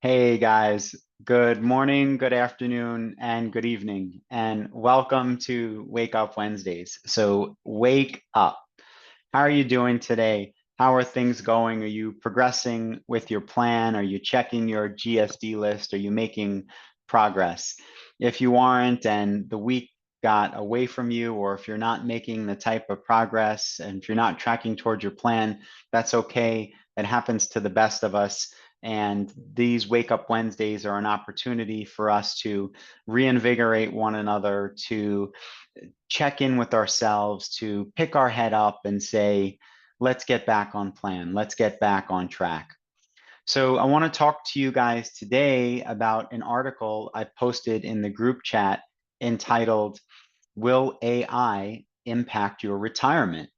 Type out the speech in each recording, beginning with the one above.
Hey guys, good morning, good afternoon, and good evening, and welcome to Wake Up Wednesdays. So, wake up. How are you doing today? How are things going? Are you progressing with your plan? Are you checking your GSD list? Are you making progress? If you aren't and the week got away from you, or if you're not making the type of progress and if you're not tracking towards your plan, that's okay. It happens to the best of us. And these Wake Up Wednesdays are an opportunity for us to reinvigorate one another, to check in with ourselves, to pick our head up and say, let's get back on plan. Let's get back on track. So, I want to talk to you guys today about an article I posted in the group chat entitled, Will AI Impact Your Retirement?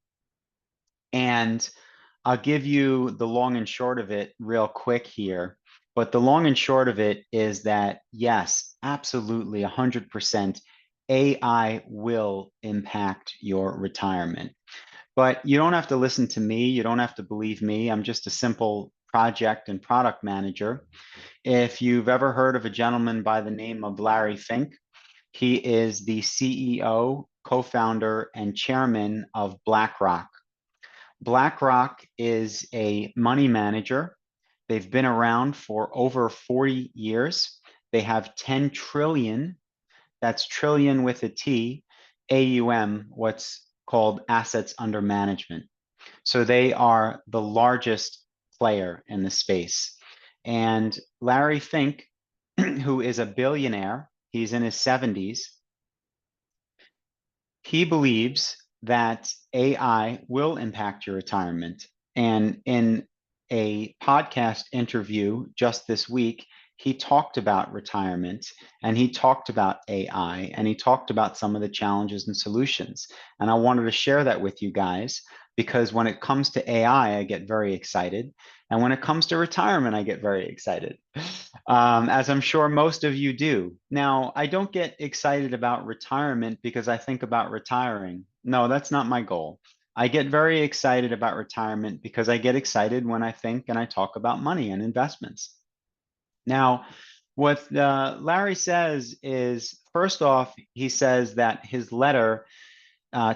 And I'll give you the long and short of it real quick here. But the long and short of it is that, yes, absolutely 100% AI will impact your retirement. But you don't have to listen to me. You don't have to believe me. I'm just a simple project and product manager. If you've ever heard of a gentleman by the name of Larry Fink, he is the CEO, co-founder, and chairman of BlackRock. BlackRock is a money manager. They've been around for over 40 years. They have 10 trillion, that's trillion with a T, AUM, what's called assets under management. So they are the largest player in the space. And Larry Fink, who is a billionaire, he's in his 70s, he believes that AI will impact your retirement. And in a podcast interview just this week, he talked about retirement and he talked about AI and he talked about some of the challenges and solutions. And I wanted to share that with you guys because when it comes to AI, I get very excited. And when it comes to retirement, I get very excited, as I'm sure most of you do. Now, I don't get excited about retirement because I think about retiring. No, that's not my goal. I get very excited about retirement because I get excited when I think and I talk about money and investments. Now, what Larry says is, first off, he says that his letter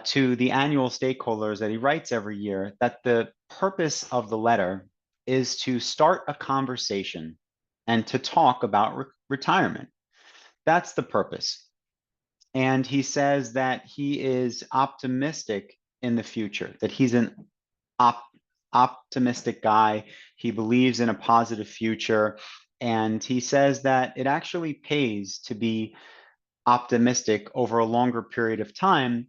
to the annual stakeholders that he writes every year, that the purpose of the letter is to start a conversation and to talk about retirement. That's the purpose. And he says that he is optimistic in the future, that he's an op optimistic guy. He believes in a positive future. And he says that it actually pays to be optimistic over a longer period of time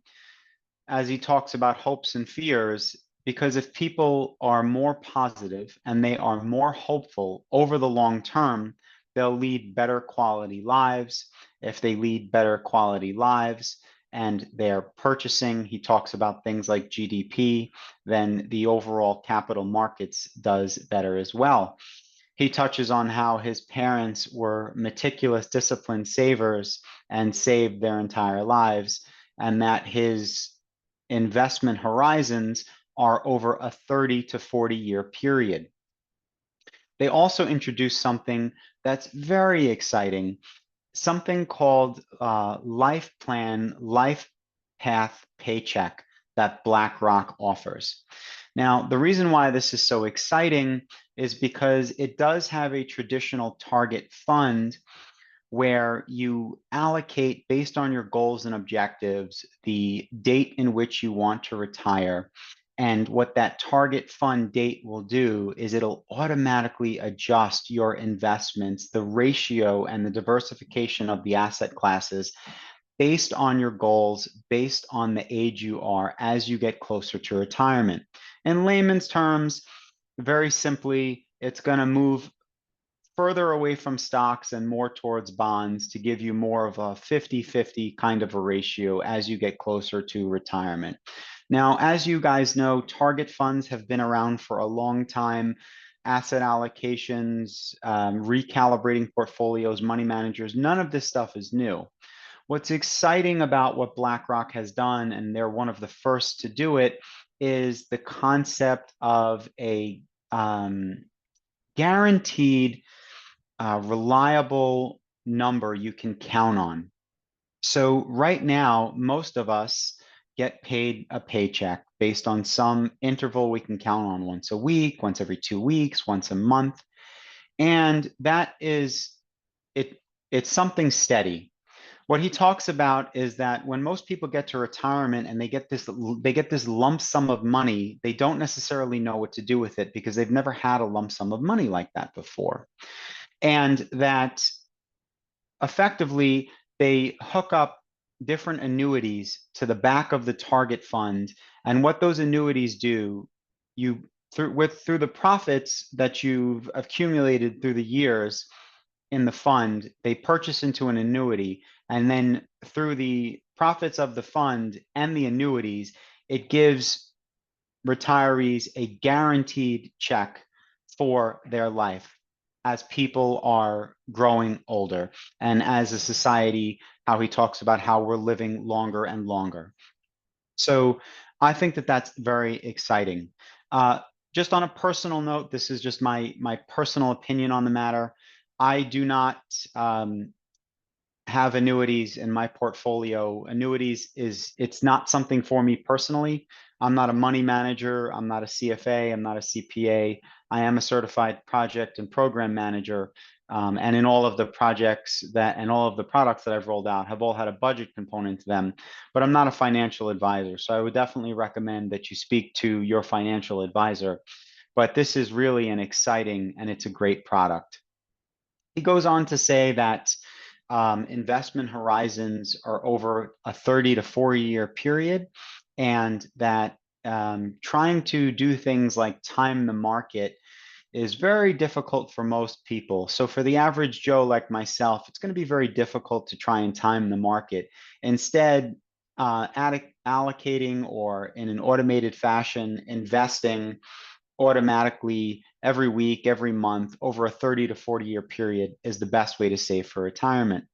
as he talks about hopes and fears, because if people are more positive and they are more hopeful over the long term, they'll lead better quality lives. If they lead better quality lives and they're purchasing, he talks about things like GDP, then the overall capital markets does better as well. He touches on how his parents were meticulous, disciplined savers and saved their entire lives, and that his investment horizons are over a 30 to 40-year period. They also introduced something that's very exciting, something called Life Plan, Life Path Paycheck that BlackRock offers. Now, the reason why this is so exciting is because it does have a traditional target fund where you allocate based on your goals and objectives the date in which you want to retire. And what that target fund date will do is it'll automatically adjust your investments, the ratio and the diversification of the asset classes based on your goals, based on the age you are as you get closer to retirement. In layman's terms, very simply, it's going to move further away from stocks and more towards bonds to give you more of a 50-50 kind of a ratio as you get closer to retirement. Now, as you guys know, target funds have been around for a long time. Asset allocations, recalibrating portfolios, money managers, none of this stuff is new. What's exciting about what BlackRock has done, and they're one of the first to do it, is the concept of a guaranteed reliable number you can count on. So right now, most of us get paid a paycheck based on some interval we can count on once a week, once every 2 weeks, once a month. And that is it, it's something steady. What he talks about is that when most people get to retirement and they get this lump sum of money, they don't necessarily know what to do with it because they've never had a lump sum of money like that before. And that effectively they hook up different annuities to the back of the target fund. And what those annuities do, you through the profits that you've accumulated through the years in the fund, they purchase into an annuity. And then through the profits of the fund and the annuities, it gives retirees a guaranteed check for their life as people are growing older and as a society, how he talks about how we're living longer and longer. So I think that that's very exciting. Just on a personal note, this is just my personal opinion on the matter. I do not have annuities in my portfolio. Annuities it's not something for me personally. I'm not a money manager. I'm not a CFA. I'm not a CPA. I am a certified project and program manager. And in all of the projects that and all of the products that I've rolled out have all had a budget component to them, but I'm not a financial advisor. So I would definitely recommend that you speak to your financial advisor. But this is really an exciting and it's a great product. He goes on to say that investment horizons are over a 30 to 40-year period, and that trying to do things like time the market is very difficult for most people. So for the average Joe like myself, it's going to be very difficult to try and time the market. Instead, allocating or in an automated fashion, investing automatically every week, every month, over a 30 to 40-year period is the best way to save for retirement.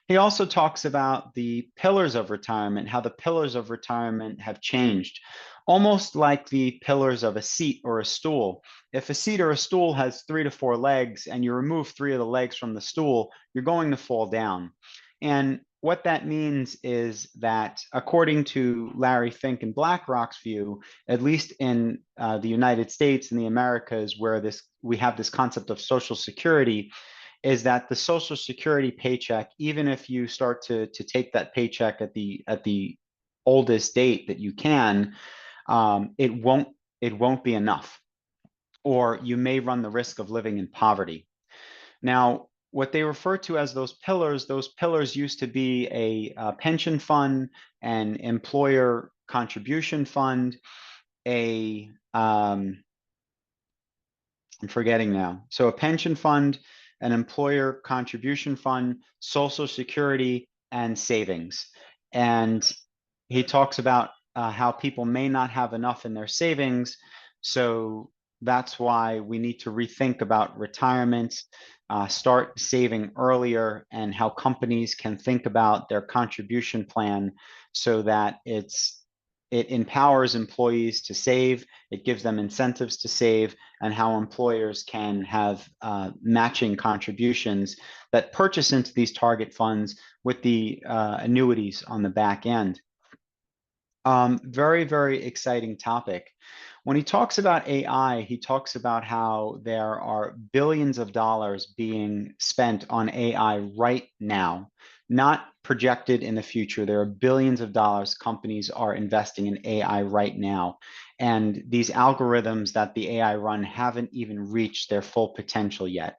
He also talks about the pillars of retirement, how the pillars of retirement have changed, almost like the pillars of a seat or a stool. If a seat or a stool has 3 to 4 legs and you remove 3 of the legs from the stool, you're going to fall down. And what that means is that, according to Larry Fink and BlackRock's view, at least in the United States and the Americas, where we have this concept of Social Security, is that the Social Security paycheck, even if you start to take that paycheck at the oldest date that you can, it won't be enough, or you may run the risk of living in poverty. Now, what they refer to as those pillars used to be a pension fund, an employer contribution fund, a I'm forgetting now. So a pension fund, an employer contribution fund, Social Security, and savings. And he talks about how people may not have enough in their savings. So that's why we need to rethink about retirement, start saving earlier, and how companies can think about their contribution plan so that it empowers employees to save, it gives them incentives to save, and how employers can have matching contributions that purchase into these target funds with the annuities on the back end. Very, very exciting topic. When he talks about AI, he talks about how there are billions of dollars being spent on AI right now, not projected in the future. There are billions of dollars companies are investing in AI right now. And these algorithms that the AI run haven't even reached their full potential yet.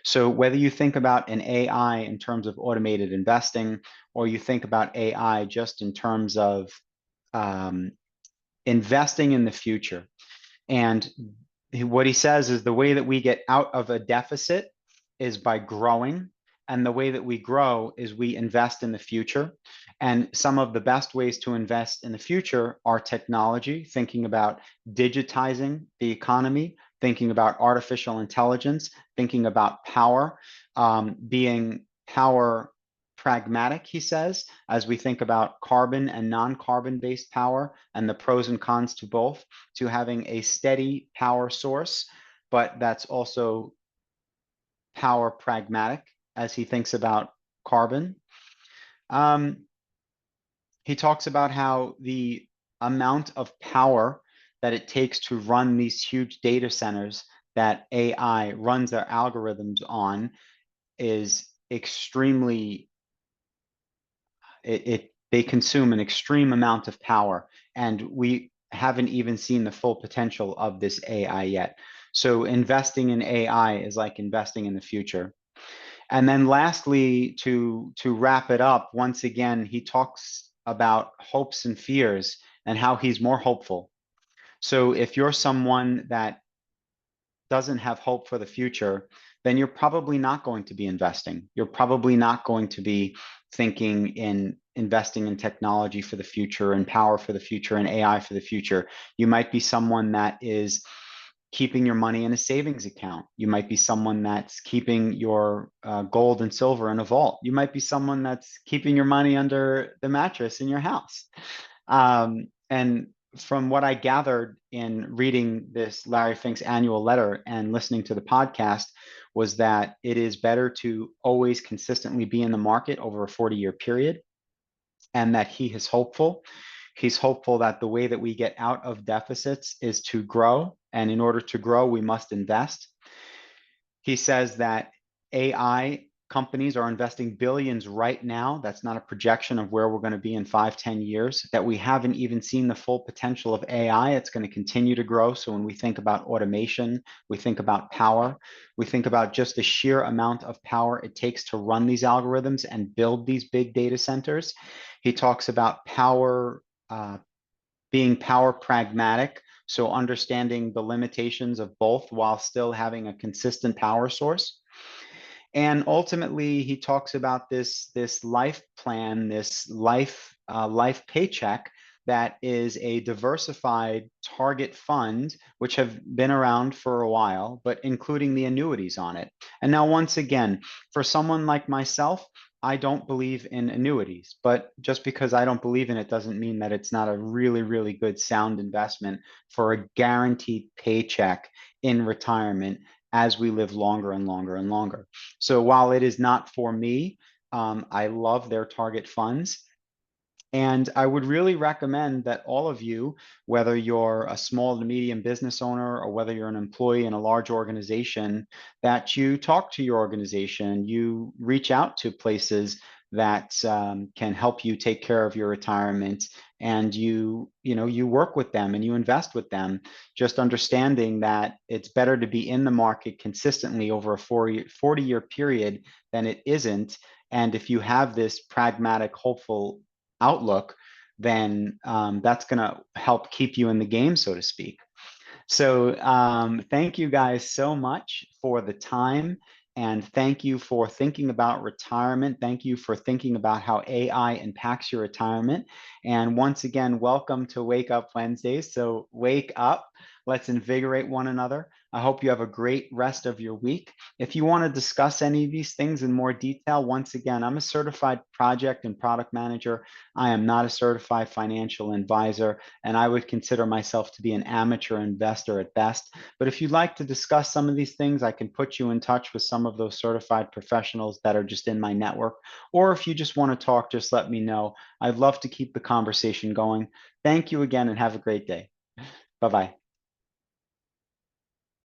So whether you think about an AI in terms of automated investing, or you think about AI just in terms of um, investing in the future. And what he says is the way that we get out of a deficit is by growing. And the way that we grow is we invest in the future. And some of the best ways to invest in the future are technology, thinking about digitizing the economy, thinking about artificial intelligence, thinking about power, being power pragmatic, he says, as we think about carbon and non-carbon based power and the pros and cons to both, to having a steady power source, but that's also power pragmatic as he thinks about carbon. Um, he talks about how the amount of power that it takes to run these huge data centers that AI runs their algorithms on is extremely they consume an extreme amount of power, and we haven't even seen the full potential of this AI yet. So investing in AI is like investing in the future. And then lastly, to wrap it up, once again, he talks about hopes and fears and how he's more hopeful. So if you're someone that doesn't have hope for the future, then you're probably not going to be investing. You're probably not going to be thinking in investing in technology for the future and power for the future and AI for the future. You might be someone that is keeping your money in a savings account. You might be someone that's keeping your gold and silver in a vault. You might be someone that's keeping your money under the mattress in your house. And from what I gathered in reading this Larry Fink's annual letter and listening to the podcast was that it is better to always consistently be in the market over a 40-year period, and that he is hopeful. He's hopeful that the way that we get out of deficits is to grow. And in order to grow, we must invest. He says that AI companies are investing billions right now. That's not a projection of where we're going to be in 5, 10 years, that we haven't even seen the full potential of AI. It's going to continue to grow. So when we think about automation, we think about power, we think about just the sheer amount of power it takes to run these algorithms and build these big data centers. He talks about power, being power pragmatic, so understanding the limitations of both while still having a consistent power source. And ultimately, he talks about this life plan, this life paycheck that is a diversified target fund, which have been around for a while, but including the annuities on it. And now, once again, for someone like myself, I don't believe in annuities, but just because I don't believe in it doesn't mean that it's not a really, really good sound investment for a guaranteed paycheck in retirement as we live longer and longer and longer. So while it is not for me, I love their target funds. And I would really recommend that all of you, whether you're a small to medium business owner or whether you're an employee in a large organization, that you talk to your organization, you reach out to places that can help you take care of your retirement, and you work with them and you invest with them, just understanding that it's better to be in the market consistently over a 40-year period than it isn't. And if you have this pragmatic, hopeful outlook, then that's going to help keep you in the game, so to speak. So thank you guys so much for the time. And thank you for thinking about retirement. Thank you for thinking about how AI impacts your retirement. And once again, welcome to Wake Up Wednesdays. So wake up. Let's invigorate one another. I hope you have a great rest of your week. If you want to discuss any of these things in more detail, once again, I'm a certified project and product manager. I am not a certified financial advisor, and I would consider myself to be an amateur investor at best. But if you'd like to discuss some of these things, I can put you in touch with some of those certified professionals that are just in my network. Or if you just want to talk, just let me know. I'd love to keep the conversation going. Thank you again and have a great day. Bye-bye.